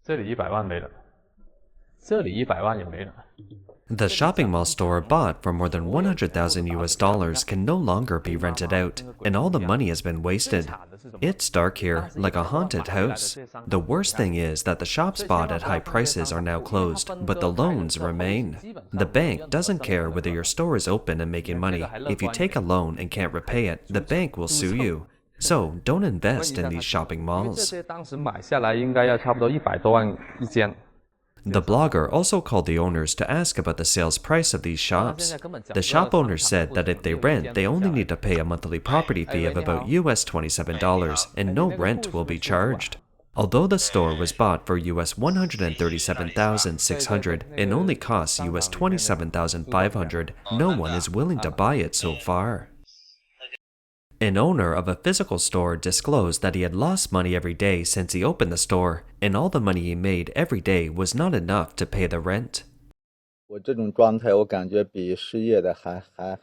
这里100万没了，这里100万也没了。The shopping mall store bought for more than 100,000 US dollars can no longer be rented out, and all the money has been wasted. It's dark here, like a haunted house. The worst thing is that the shops bought at high prices are now closed, but the loans remain. The bank doesn't care whether your store is open and making money. If you take a loan and can't repay it, the bank will sue you. So don't invest in these shopping malls. 当时买下来应该要差不多100多万一间。 The blogger also called the owners to ask about the sales price of these shops. The shop owners said that if they rent, they only need to pay a monthly property fee of about US $27, and no rent will be charged. Although the store was bought for US $137,600 and only costs US $27,500, no one is willing to buy it so far. An owner of a physical store disclosed that he had lost money every day since he opened the store, and all the money he made every day was not enough to pay the rent.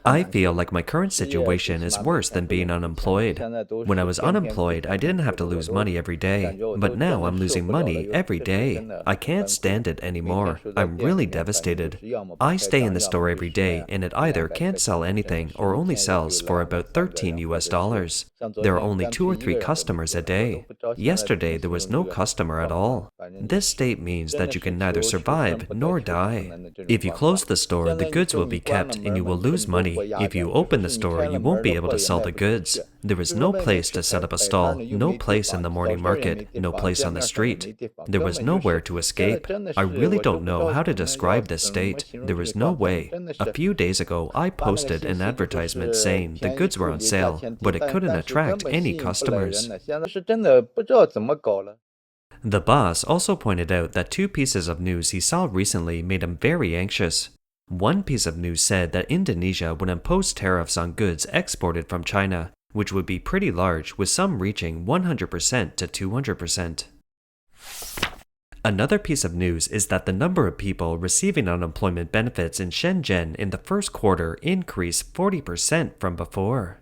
I feel like my current situation is worse than being unemployed. When I was unemployed, I didn't have to lose money every day, but now I'm losing money every day. I can't stand it anymore. I'm really devastated. I stay in the store every day, and it either can't sell anything or only sells for about 13 US dollars. There are only 2 or 3 customers a day. Yesterday, there was no customer at all. This state means that you can neither survive nor die. If you close the store, the goods will be kept and you will lose money. If you open the store, you won't be able to sell the goods. There is no place to set up a stall, no place in the morning market, no place on the street. There was nowhere to escape. I really don't know how to describe this state. There is no way. A few days ago, I posted an advertisement saying the goods were on sale, but it couldn't attract any customers. The boss also pointed out that 2 pieces of news he saw recently made him very anxious. One piece of news said that Indonesia would impose tariffs on goods exported from China, which would be pretty large, with some reaching 100% to 200%. Another piece of news is that the number of people receiving unemployment benefits in Shenzhen in the first quarter increased 40% from before.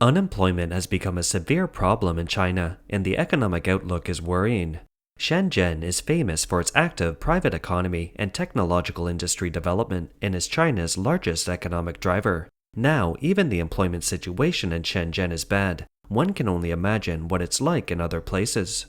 Unemployment has become a severe problem in China, and the economic outlook is worrying. Shenzhen is famous for its active private economy and technological industry development and is China's largest economic driver. Now, even the employment situation in Shenzhen is bad. One can only imagine what it's like in other places.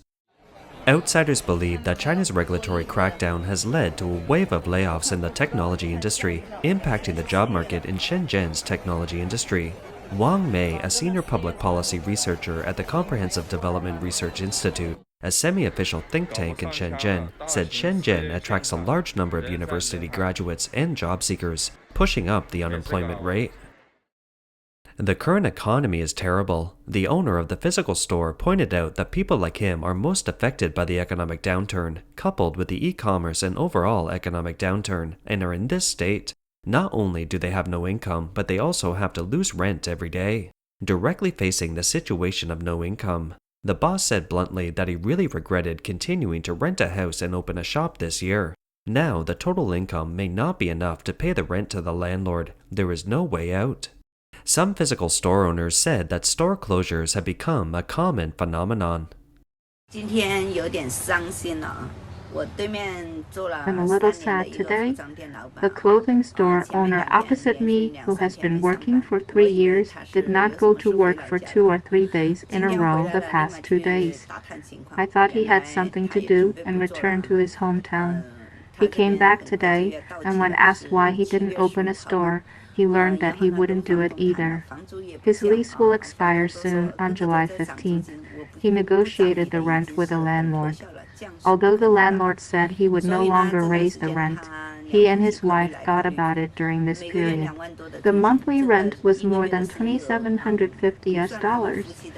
Outsiders believe that China's regulatory crackdown has led to a wave of layoffs in the technology industry, impacting the job market in Shenzhen's technology industry. Wang Mei, a senior public policy researcher at the Comprehensive Development Research Institute, a semi-official think tank in Shenzhen, said Shenzhen attracts a large number of university graduates and job seekers, pushing up the unemployment rate. The current economy is terrible. The owner of the physical store pointed out that people like him are most affected by the economic downturn, coupled with the e-commerce and overall economic downturn, and are in this state. Not only do they have no income, but they also have to lose rent every day, directly facing the situation of no income. The boss said bluntly that he really regretted continuing to rent a house and open a shop this year. Now, the total income may not be enough to pay the rent to the landlord. There is no way out. Some physical store owners said that store closures have become a common phenomenon. I'm a little sad today. The clothing store owner opposite me, who has been working for 3 years, did not go to work for 2 or 3 days in a row the past 2 days. I thought he had something to do and returned to his hometown. He came back today, and when asked why he didn't open a store, he learned that he wouldn't do it either. His lease will expire soon on July 15th. He negotiated the rent with the landlord. Although the landlord said he would no longer raise the rent, he and his wife thought about it during this period. The monthly rent was more than $2,750 US.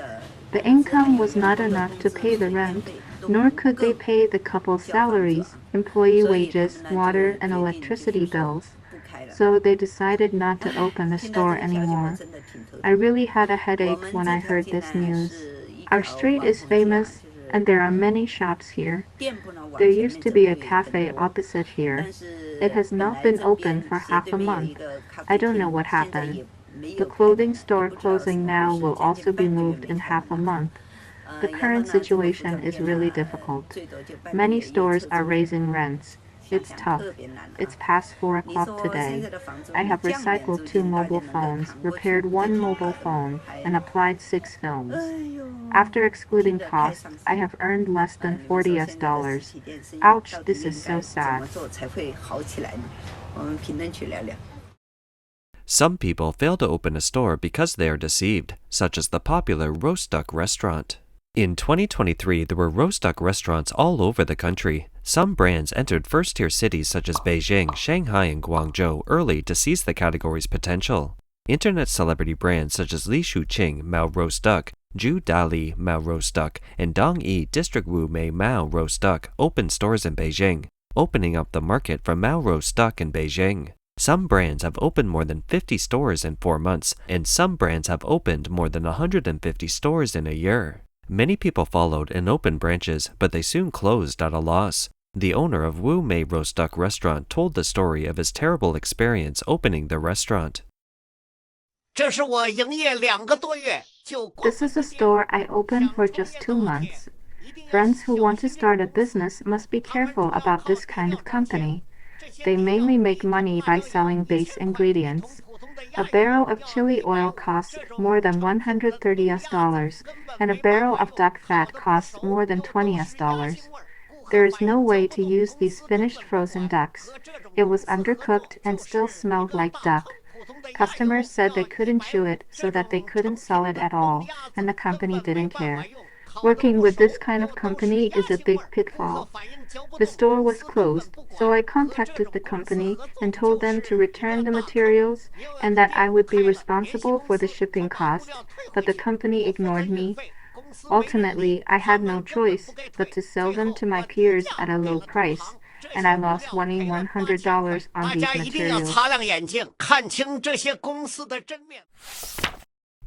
The income was not enough to pay the rent, nor could they pay the couple's salaries, employee wages, water, and electricity bills. So they decided not to open the store anymore. I really had a headache when I heard this news. Our street is famous, and there are many shops here. There used to be a cafe opposite here. It has not been open for half a month. I don't know what happened. The clothing store closing now will also be moved in half a month. The current situation is really difficult. Many stores are raising rents. It's tough. It's past 4 o'clock today. I have recycled 2 mobile phones, repaired 1 mobile phone, and applied 6 films. After excluding costs, I have earned less than $40. Ouch, this is so sad. Some people fail to open a store because they are deceived, such as the popular roast duck restaurant. In 2023, there were roast duck restaurants all over the country. Some brands entered first-tier cities such as Beijing, Shanghai, and Guangzhou early to seize the category's potential. Internet celebrity brands such as Li Shuqing Mao Roast Duck, Zhu Dali Mao Roast Duck, and Dongyi District Wu Mei Mao Roast Duck opened stores in Beijing, opening up the market for Mao Roast Duck in Beijing. Some brands have opened more than 50 stores in 4 months, and some brands have opened more than 150 stores in a year. Many people followed and opened branches, but they soon closed at a loss. The owner of Wu Mei Roast Duck restaurant told the story of his terrible experience opening the restaurant. This is a store I opened for just 2 months. Friends who want to start a business must be careful about this kind of company. They mainly make money by selling base ingredients. A barrel of chili oil costs more than $130, and a barrel of duck fat costs more than $20. There is no way to use these finished frozen ducks. It was undercooked and still smelled like duck. Customers said they couldn't chew it, so that they couldn't sell it at all, and the company didn't care. Working with this kind of company is a big pitfall. The store was closed, so I contacted the company and told them to return the materials and that I would be responsible for the shipping cost, but the company ignored me. Ultimately, I had no choice but to sell them to my peers at a low price, and I lost $2,100 on these materials.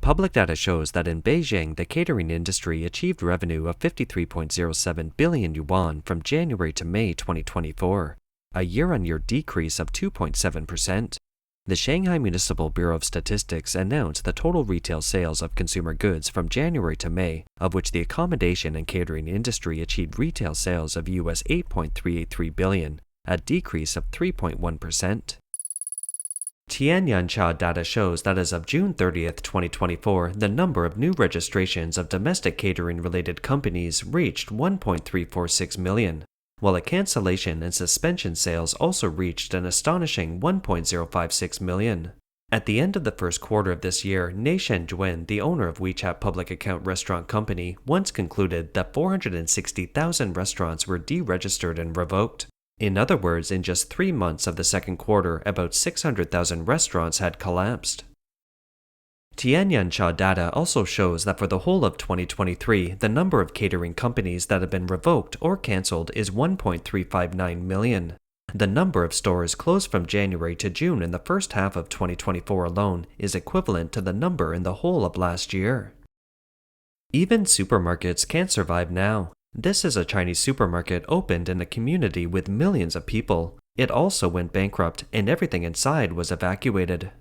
Public data shows that in Beijing, the catering industry achieved revenue of 53.07 billion yuan from January to May 2024, a year-on-year decrease of 2.7%. The Shanghai Municipal Bureau of Statistics announced the total retail sales of consumer goods from January to May, of which the accommodation and catering industry achieved retail sales of US $8.383 billion, a decrease of 3.1%. Tianyancha data shows that as of June 30th, 2024, the number of new registrations of domestic catering-related companies reached 1.346 million, while a cancellation and suspension sales also reached an astonishing 1.056 million. At the end of the first quarter of this year, Nei Shenzhen, the owner of WeChat Public Account Restaurant Company, once concluded that 460,000 restaurants were deregistered and revoked. In other words, in just 3 months of the second quarter, about 600,000 restaurants had collapsed. Tianyancha data also shows that for the whole of 2023, the number of catering companies that have been revoked or cancelled is 1.359 million. The number of stores closed from January to June in the first half of 2024 alone is equivalent to the number in the whole of last year. Even supermarkets can't survive now. This is a Chinese supermarket opened in a community with millions of people. It also went bankrupt and everything inside was evacuated.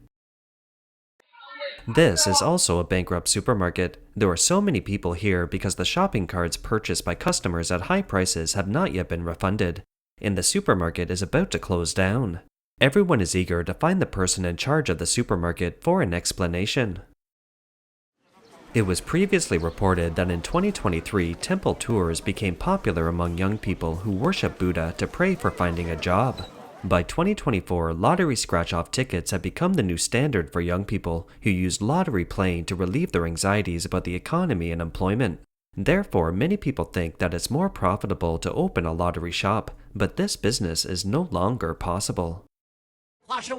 This is also a bankrupt supermarket. There are so many people here because the shopping carts purchased by customers at high prices have not yet been refunded, and the supermarket is about to close down. Everyone is eager to find the person in charge of the supermarket for an explanation. It was previously reported that in 2023, temple tours became popular among young people who worship Buddha to pray for finding a job. By 2024, lottery scratch-off tickets have become the new standard for young people who use lottery playing to relieve their anxieties about the economy and employment. Therefore, many people think that it's more profitable to open a lottery shop, but this business is no longer possible. Spent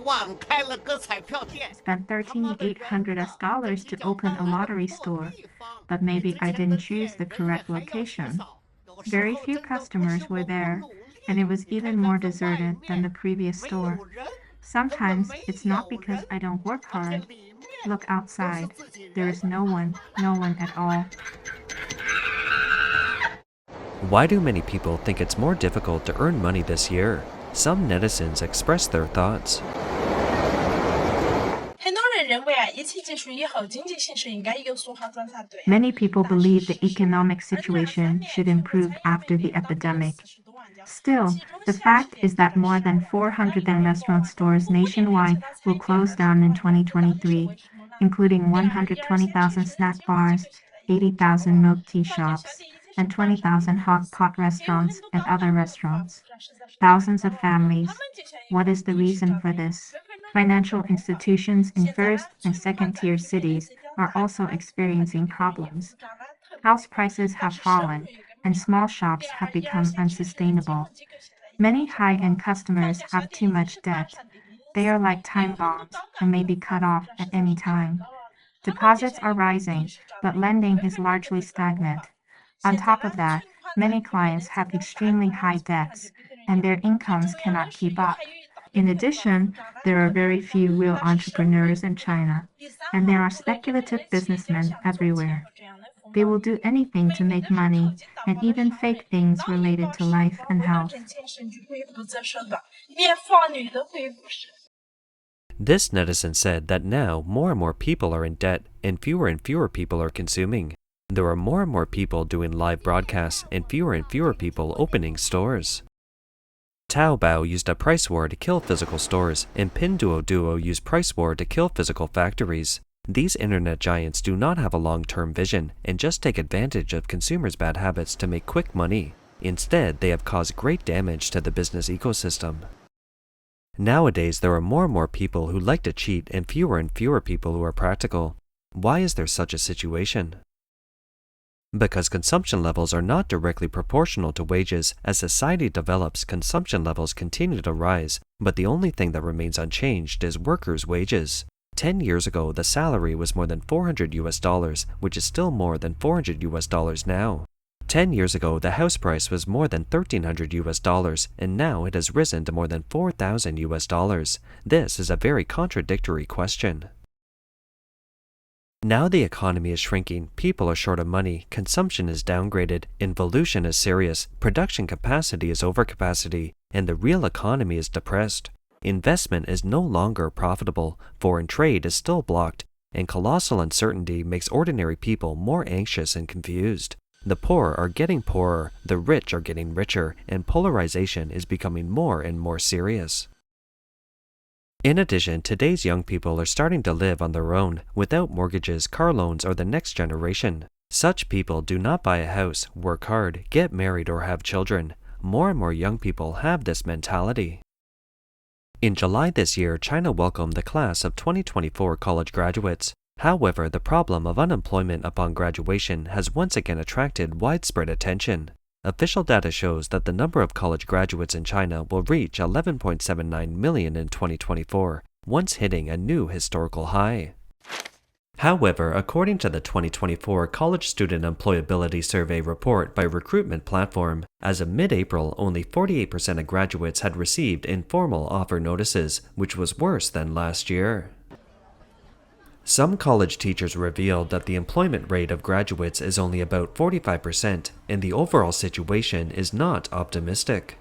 $13,800 to open a lottery store, but maybe I didn't choose the correct location. Very few customers were there, and it was even more deserted than the previous store. Sometimes it's not because I don't work hard. Look outside. There is no one at all. Why do many people think it's more difficult to earn money this year? Some netizens express their thoughts. Many people believe the economic situation should improve after the epidemic. Still, the fact is that more than 410 restaurant stores nationwide will close down in 2023, including 120,000 snack bars, 80,000 milk tea shops, and 20,000 hot pot restaurants and other restaurants. Thousands of families. What is the reason for this? Financial institutions in first and second tier cities are also experiencing problems. House prices have fallen, and small shops have become unsustainable. Many high-end customers have too much debt. They are like time bombs and may be cut off at any time. Deposits are rising, but lending is largely stagnant. On top of that, many clients have extremely high debts, and their incomes cannot keep up. In addition, there are very few real entrepreneurs in China, and there are speculative businessmen everywhere. They will do anything to make money, and even fake things related to life and health. This netizen said that now more and more people are in debt and fewer people are consuming. There are more and more people doing live broadcasts and fewer people opening stores. Taobao used a price war to kill physical stores, and Pinduoduo used price war to kill physical factories. These internet giants do not have a long-term vision and just take advantage of consumers' bad habits to make quick money. Instead, they have caused great damage to the business ecosystem. Nowadays, there are more and more people who like to cheat and fewer people who are practical. Why is there such a situation? Because consumption levels are not directly proportional to wages. As society develops, consumption levels continue to rise, but the only thing that remains unchanged is workers' wages. 10 years ago, the salary was more than $400, which is still more than $400 now. 10 years ago, the house price was more than $1,300, and now it has risen to more than $4,000. This is a very contradictory question. Now the economy is shrinking, people are short of money, consumption is downgraded, involution is serious, production capacity is overcapacity, and the real economy is depressed. Investment is no longer profitable, foreign trade is still blocked, and colossal uncertainty makes ordinary people more anxious and confused. The poor are getting poorer, the rich are getting richer, and polarization is becoming more and more serious. In addition, today's young people are starting to live on their own, without mortgages, car loans, or the next generation. Such people do not buy a house, work hard, get married, or have children. More and more young people have this mentality. In July this year, China welcomed the class of 2024 college graduates. However, the problem of unemployment upon graduation has once again attracted widespread attention. Official data shows that the number of college graduates in China will reach 11.79 million in 2024, once hitting a new historical high. However, according to the 2024 College Student Employability Survey report by recruitment platform, as of mid-April, only 48% of graduates had received informal offer notices, which was worse than last year. Some college teachers revealed that the employment rate of graduates is only about 45%, and the overall situation is not optimistic.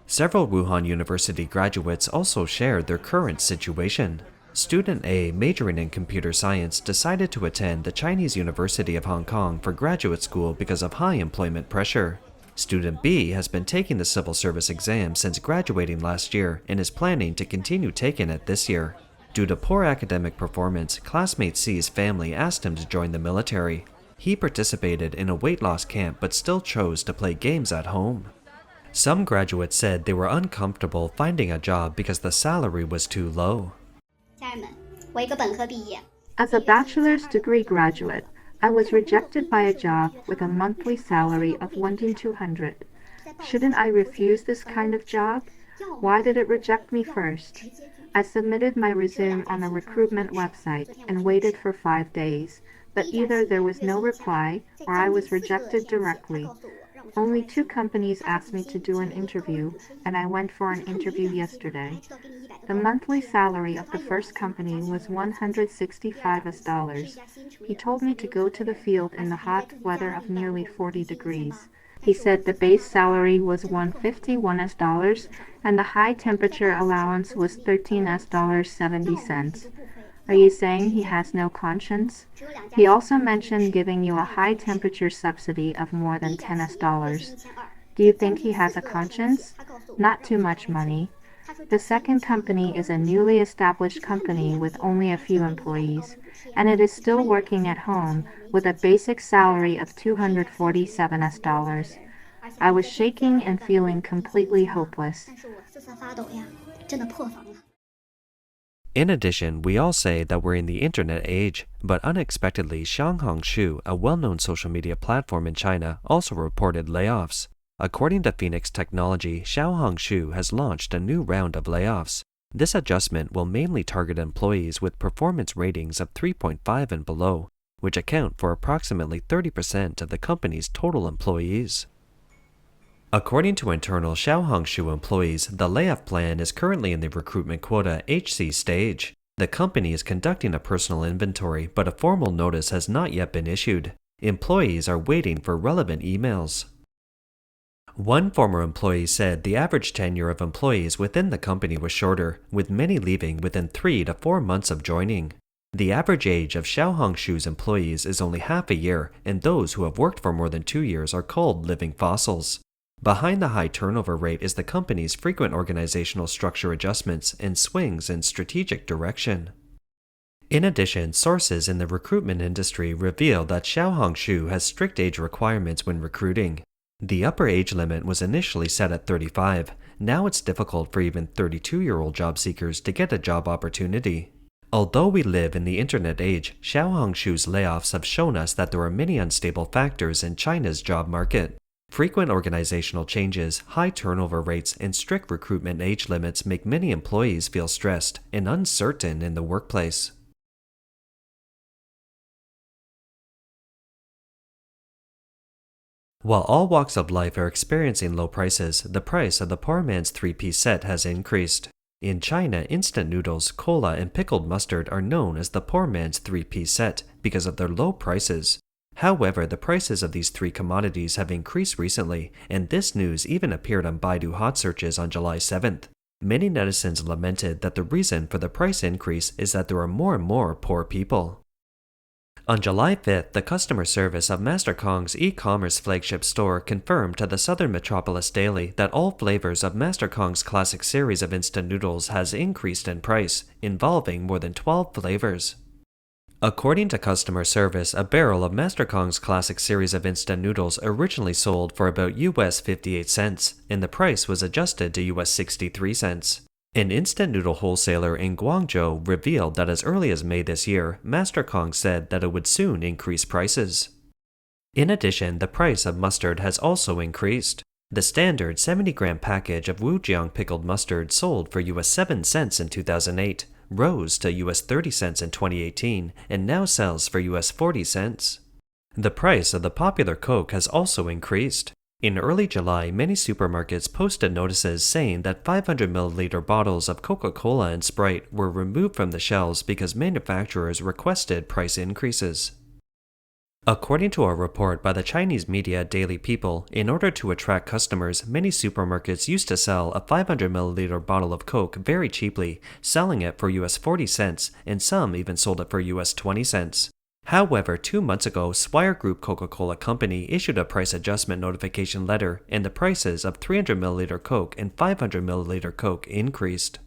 Several Wuhan University graduates also shared their current situation. Student A, majoring in computer science, decided to attend the Chinese University of Hong Kong for graduate school because of high employment pressure. Student B has been taking the civil service exam since graduating last year and is planning to continue taking it this year. Due to poor academic performance, classmate C's family asked him to join the military. He participated in a weight loss camp but still chose to play games at home. Some graduates said they were uncomfortable finding a job because the salary was too low. As a bachelor's degree graduate, I was rejected by a job with a monthly salary of 1,200. Shouldn't I refuse this kind of job? Why did it reject me first? I submitted my resume on a recruitment website and waited for 5 days, but either there was no reply or I was rejected directly. Only 2 companies asked me to do an interview, and I went for an interview yesterday. The monthly salary of the first company was $165. He told me to go to the field in the hot weather of nearly 40 degrees. He said the base salary was $151 and the high temperature allowance was $13.70. Are you saying he has no conscience? He also mentioned giving you a high temperature subsidy of more than $10. Do you think he has a conscience? Not too much money. The second company is a newly established company with only a few employees, and it is still working at home with a basic salary of $247. I was shaking and feeling completely hopeless. In addition, we all say that we're in the internet age, but unexpectedly, Xiaohongshu, a well-known social media platform in China, also reported layoffs. According to Phoenix Technology, Xiaohongshu has launched a new round of layoffs. This adjustment will mainly target employees with performance ratings of 3.5 and below, which account for approximately 30% of the company's total employees. According to internal Xiaohongshu employees, the layoff plan is currently in the recruitment quota HC stage. The company is conducting a personal inventory, but a formal notice has not yet been issued. Employees are waiting for relevant emails. One former employee said the average tenure of employees within the company was shorter, with many leaving within 3 to 4 months of joining. The average age of Xiaohongshu's employees is only half a year, and those who have worked for more than 2 years are called living fossils. Behind the high turnover rate is the company's frequent organizational structure adjustments and swings in strategic direction. In addition, sources in the recruitment industry reveal that Xiaohongshu has strict age requirements when recruiting. The upper age limit was initially set at 35. Now it's difficult for even 32-year-old job seekers to get a job opportunity. Although we live in the internet age, Xiaohongshu's layoffs have shown us that there are many unstable factors in China's job market. Frequent organizational changes, high turnover rates, and strict recruitment age limits make many employees feel stressed and uncertain in the workplace. While all walks of life are experiencing low prices, the price of the poor man's 3-piece set has increased. In China, instant noodles, cola, and pickled mustard are known as the poor man's 3-piece set because of their low prices. However, the prices of these 3 commodities have increased recently, and this news even appeared on Baidu hot searches on July 7th. Many netizens lamented that the reason for the price increase is that there are more and more poor people. On July 5th, the customer service of Master Kong's e-commerce flagship store confirmed to the Southern Metropolis Daily that all flavors of Master Kong's classic series of instant noodles has increased in price, involving more than 12 flavors. According to customer service, a barrel of Master Kong's classic series of instant noodles originally sold for about US 58 cents, and the price was adjusted to US 63 cents. An instant noodle wholesaler in Guangzhou revealed that as early as May this year, Master Kong said that it would soon increase prices. In addition, the price of mustard has also increased. The standard 70-gram package of Wujiang pickled mustard sold for US 7 cents in 2008, rose to US 30 cents in 2018, and now sells for US 40 cents. The price of the popular Coke has also increased. In early July, many supermarkets posted notices saying that 500ml bottles of Coca-Cola and Sprite were removed from the shelves because manufacturers requested price increases. According to a report by the Chinese media Daily People, in order to attract customers, many supermarkets used to sell a 500ml bottle of Coke very cheaply, selling it for US 40 cents, and some even sold it for US 20 cents. However, 2 months ago, Swire Group Coca-Cola Company issued a price adjustment notification letter, and the prices of 300ml Coke and 500ml Coke increased.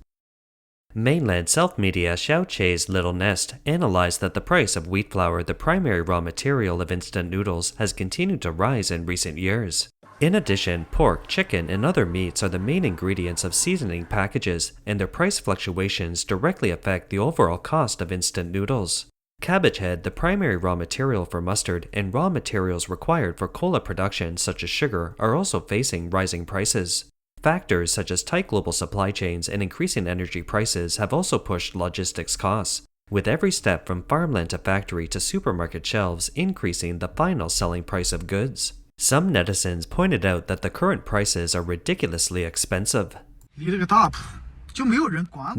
Mainland self-media Xiaoche's Little Nest analyzed that the price of wheat flour, the primary raw material of instant noodles, has continued to rise in recent years. In addition, pork, chicken, and other meats are the main ingredients of seasoning packages, and their price fluctuations directly affect the overall cost of instant noodles. Cabbage head, the primary raw material for mustard, and raw materials required for cola production such as sugar are also facing rising prices. Factors such as tight global supply chains and increasing energy prices have also pushed logistics costs, with every step from farmland to factory to supermarket shelves increasing the final selling price of goods. Some netizens pointed out that the current prices are ridiculously expensive. 离这个大谱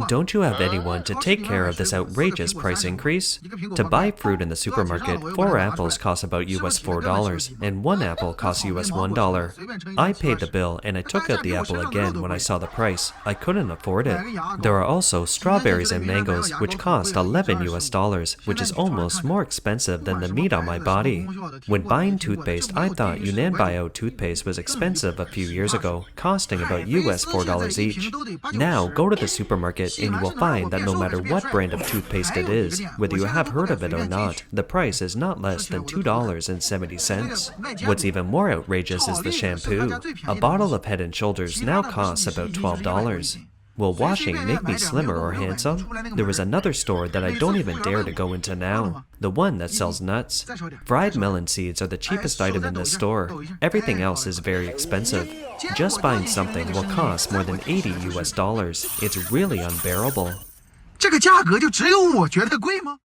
Don't you have anyone to take care of this outrageous price increase? To buy fruit in the supermarket, 4 apples cost about US $4, and 1 apple costs US $1. I paid the bill and I took out the apple again when I saw the price. I couldn't afford it. There are also strawberries and mangoes, which cost 11 US dollars, which is almost more expensive than the meat on my body. When buying toothpaste, I thought Yunnan Bio toothpaste was expensive a few years ago, costing about US $4 each. Now, go to the supermarket and you will find that no matter what brand of toothpaste it is, whether you have heard of it or not, the price is not less than $2.70. What's even more outrageous is the shampoo. A bottle of Head & Shoulders now costs about $12. Will washing make me slimmer or handsome? There is another store that I don't even dare to go into now. The one that sells nuts. Fried melon seeds are the cheapest item in this store. Everything else is very expensive. Just buying something will cost more than 80 US dollars. It's really unbearable. 这个价格就只有我觉得贵吗？